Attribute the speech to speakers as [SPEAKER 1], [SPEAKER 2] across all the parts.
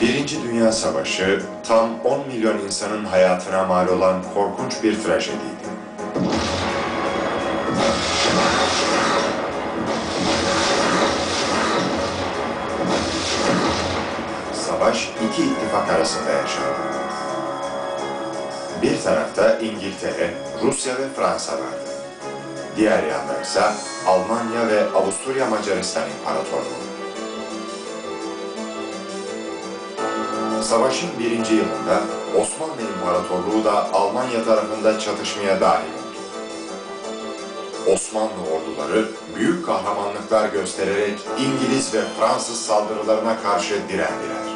[SPEAKER 1] Birinci Dünya Savaşı tam 10 milyon insanın hayatına mal olan korkunç bir trajediydi. Savaş iki ittifak arasında yaşandı. Bir tarafta İngiltere, Rusya ve Fransa vardı. Diğer yanda ise Almanya ve Avusturya Macaristan İmparatorluğu. Savaşın birinci yılında Osmanlı İmparatorluğu da Almanya tarafında çatışmaya dahil oldu. Osmanlı orduları büyük kahramanlıklar göstererek İngiliz ve Fransız saldırılarına karşı direndiler.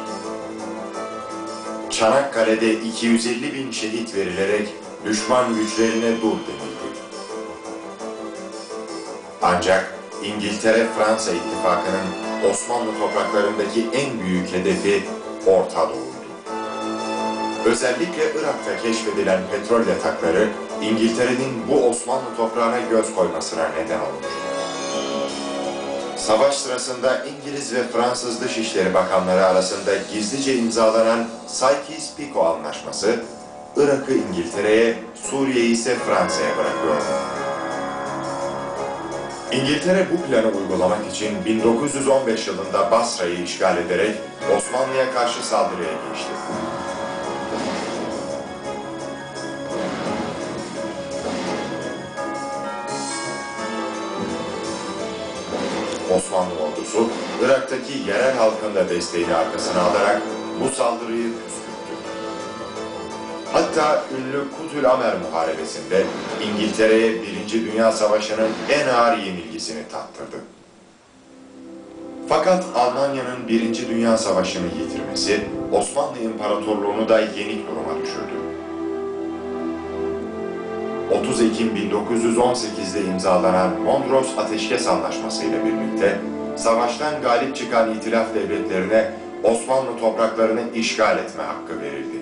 [SPEAKER 1] Çanakkale'de 250 bin şehit verilerek düşman güçlerine dur denildi. Ancak İngiltere-Fransa ittifakının Osmanlı topraklarındaki en büyük hedefi Orta Doğu'ydu. Özellikle Irak'ta keşfedilen petrol yatakları İngiltere'nin bu Osmanlı toprağına göz koymasına neden olmuştu. Savaş sırasında İngiliz ve Fransız Dışişleri Bakanları arasında gizlice imzalanan Sykes-Picot Anlaşması, Irak'ı İngiltere'ye, Suriye'yi ise Fransa'ya bırakıyordu. İngiltere bu planı uygulamak için 1915 yılında Basra'yı işgal ederek Osmanlı'ya karşı saldırıya geçti. Osmanlı ordusu, Irak'taki yerel halkın da desteğini arkasına alarak bu saldırıyı püskürttü. Hatta ünlü Kutül-Amer Muharebesi'nde İngiltere'ye 1. Dünya Savaşı'nın en ağır yenilgisini tattırdı. Fakat Almanya'nın 1. Dünya Savaşı'nı yitirmesi Osmanlı İmparatorluğu'nu da yenik duruma düşürdü. 30 Ekim 1918'de imzalanan Mondros Ateşkes Anlaşması ile birlikte savaştan galip çıkan İtilaf devletlerine Osmanlı topraklarını işgal etme hakkı verildi.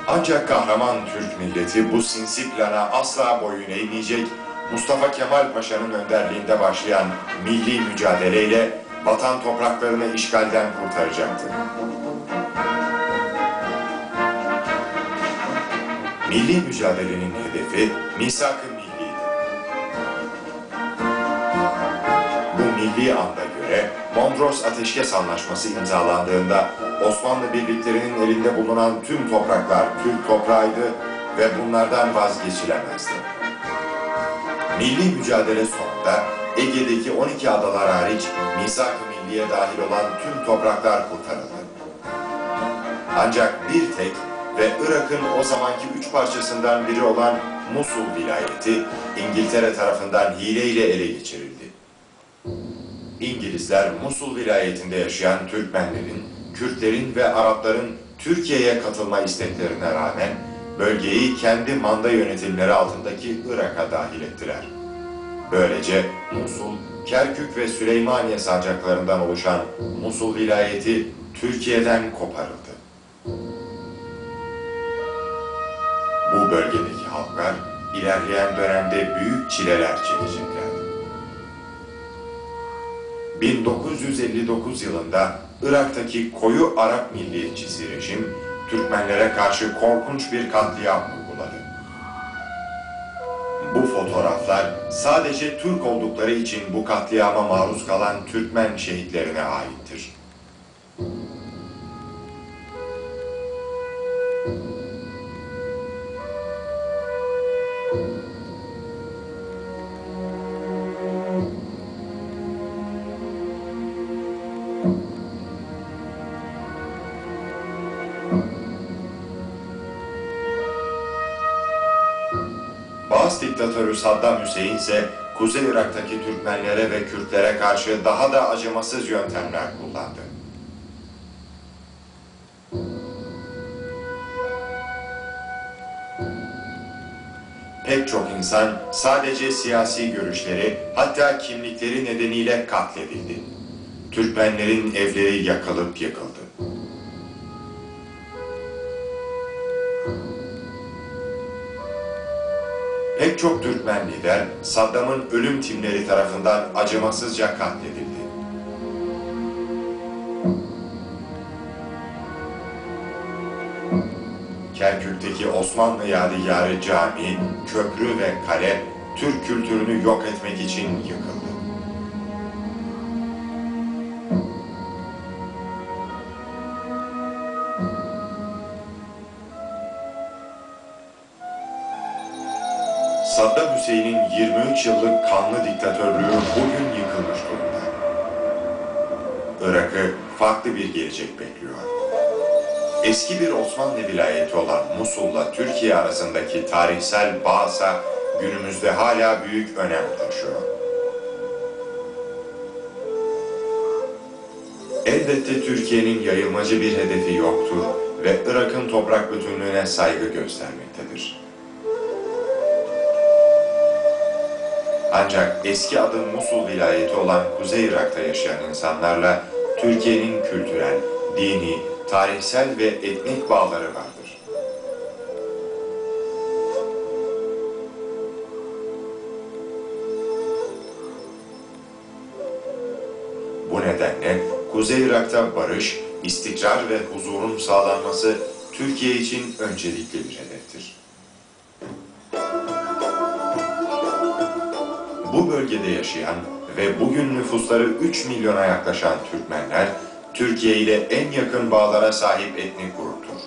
[SPEAKER 1] Ancak kahraman Türk milleti bu sinsi plana asla boyun eğmeyecek, Mustafa Kemal Paşa'nın önderliğinde başlayan milli mücadeleyle vatan topraklarını işgalden kurtaracaktı. Milli mücadelenin hedefi Misak-ı Milli'ydi. Bu milli anda göre Mondros Ateşkes Anlaşması imzalandığında Osmanlı birliklerinin elinde bulunan tüm topraklar Türk toprağıydı ve bunlardan vazgeçilemezdi. Milli mücadele sonunda Ege'deki 12 adalar hariç Misak-ı Milli'ye dahil olan tüm topraklar kurtarıldı. Ancak bir tek ve Irak'ın o zamanki 3 parçasından biri olan Musul vilayeti İngiltere tarafından hileyle ele geçirildi. İngilizler Musul vilayetinde yaşayan Türkmenlerin, Kürtlerin ve Arapların Türkiye'ye katılma isteklerine rağmen bölgeyi kendi manda yönetimleri altındaki Irak'a dahil ettiler. Böylece Musul, Kerkük ve Süleymaniye sancaklarından oluşan Musul vilayeti Türkiye'den koparıldı. Bu bölgedeki halklar ilerleyen dönemde büyük çileler çekeceklerdi. 1959 yılında Irak'taki koyu Arap milliyetçisi rejim, Türkmenlere karşı korkunç bir katliam uyguladı. Bu fotoğraflar sadece Türk oldukları için bu katliama maruz kalan Türkmen şehitlerine aittir. Baas diktatörü Saddam Hüseyin ise Kuzey Irak'taki Türkmenlere ve Kürtlere karşı daha da acımasız yöntemler kullandı. Pek çok insan sadece siyasi görüşleri, hatta kimlikleri nedeniyle katledildi. Türkmenlerin evleri yakılıp yıkıldı. Pek çok Türkmen lider Saddam'ın ölüm timleri tarafından acımasızca katledildi. Kerkük'teki Osmanlı yadigarı cami, köprü ve kale Türk kültürünü yok etmek için yıkıldı. Saddam Hüseyin'in 23 yıllık kanlı diktatörlüğü bugün yıkılmış durumda. Irak'ı farklı bir gelecek bekliyor. Eski bir Osmanlı vilayeti olan Musul'la Türkiye arasındaki tarihsel bağsa günümüzde hala büyük önem taşıyor. Elbette Türkiye'nin yayılmacı bir hedefi yoktur ve Irak'ın toprak bütünlüğüne saygı göstermektedir. Ancak eski adı Musul vilayeti olan Kuzey Irak'ta yaşayan insanlarla Türkiye'nin kültürel, dini, tarihsel ve etnik bağları vardır. Bu nedenle Kuzey Irak'ta barış, istikrar ve huzurun sağlanması Türkiye için öncelikli bir hedeftir. Bu bölgede yaşayan ve bugün nüfusları 3 milyona yaklaşan Türkmenler, Türkiye ile en yakın bağlara sahip etnik gruptur.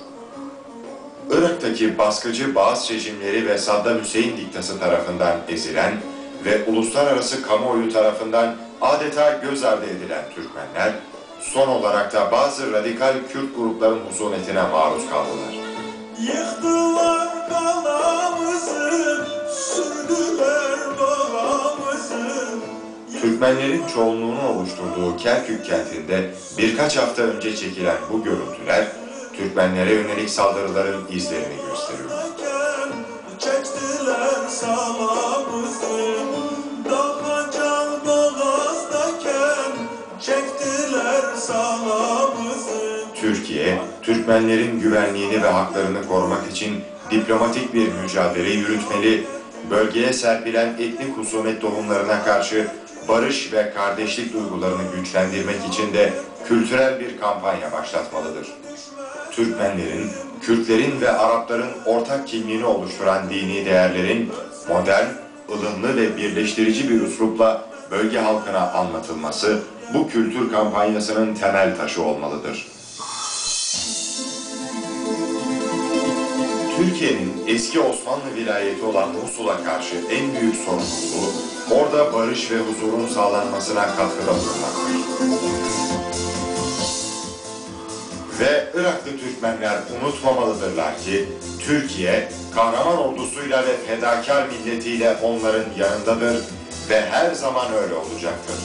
[SPEAKER 1] Irak'taki baskıcı Baas rejimleri ve Saddam Hüseyin diktası tarafından ezilen ve uluslararası kamuoyu tarafından adeta göz ardı edilen Türkmenler, son olarak da bazı radikal Kürt grupların husumetine maruz kaldılar.
[SPEAKER 2] Yıktılar kalamızı, sürdüler doğamızı.
[SPEAKER 1] Türkmenlerin çoğunluğunu oluşturduğu Kerkük kentinde birkaç hafta önce çekilen bu görüntüler, Türkmenlere yönelik saldırıların izlerini gösteriyor.
[SPEAKER 2] Çektiler salamızı, daha can boğazdayken çektiler salamızı.
[SPEAKER 1] Türkiye, Türkmenlerin güvenliğini ve haklarını korumak için diplomatik bir mücadele yürütmeli, bölgeye serpilen etnik husumet tohumlarına karşı barış ve kardeşlik duygularını güçlendirmek için de kültürel bir kampanya başlatmalıdır. Türkmenlerin, Kürtlerin ve Arapların ortak kimliğini oluşturan dini değerlerin modern, ılımlı ve birleştirici bir üslupla bölge halkına anlatılması bu kültür kampanyasının temel taşı olmalıdır. Türkiye'nin eski Osmanlı vilayeti olan Musul'a karşı en büyük sorumluluğu, orada barış ve huzurun sağlanmasına katkıda bulunmaktır. Ve Iraklı Türkmenler unutmamalıdırlar ki, Türkiye, kahraman ordusuyla ve fedakar milletiyle onların yanındadır ve her zaman öyle olacaktır.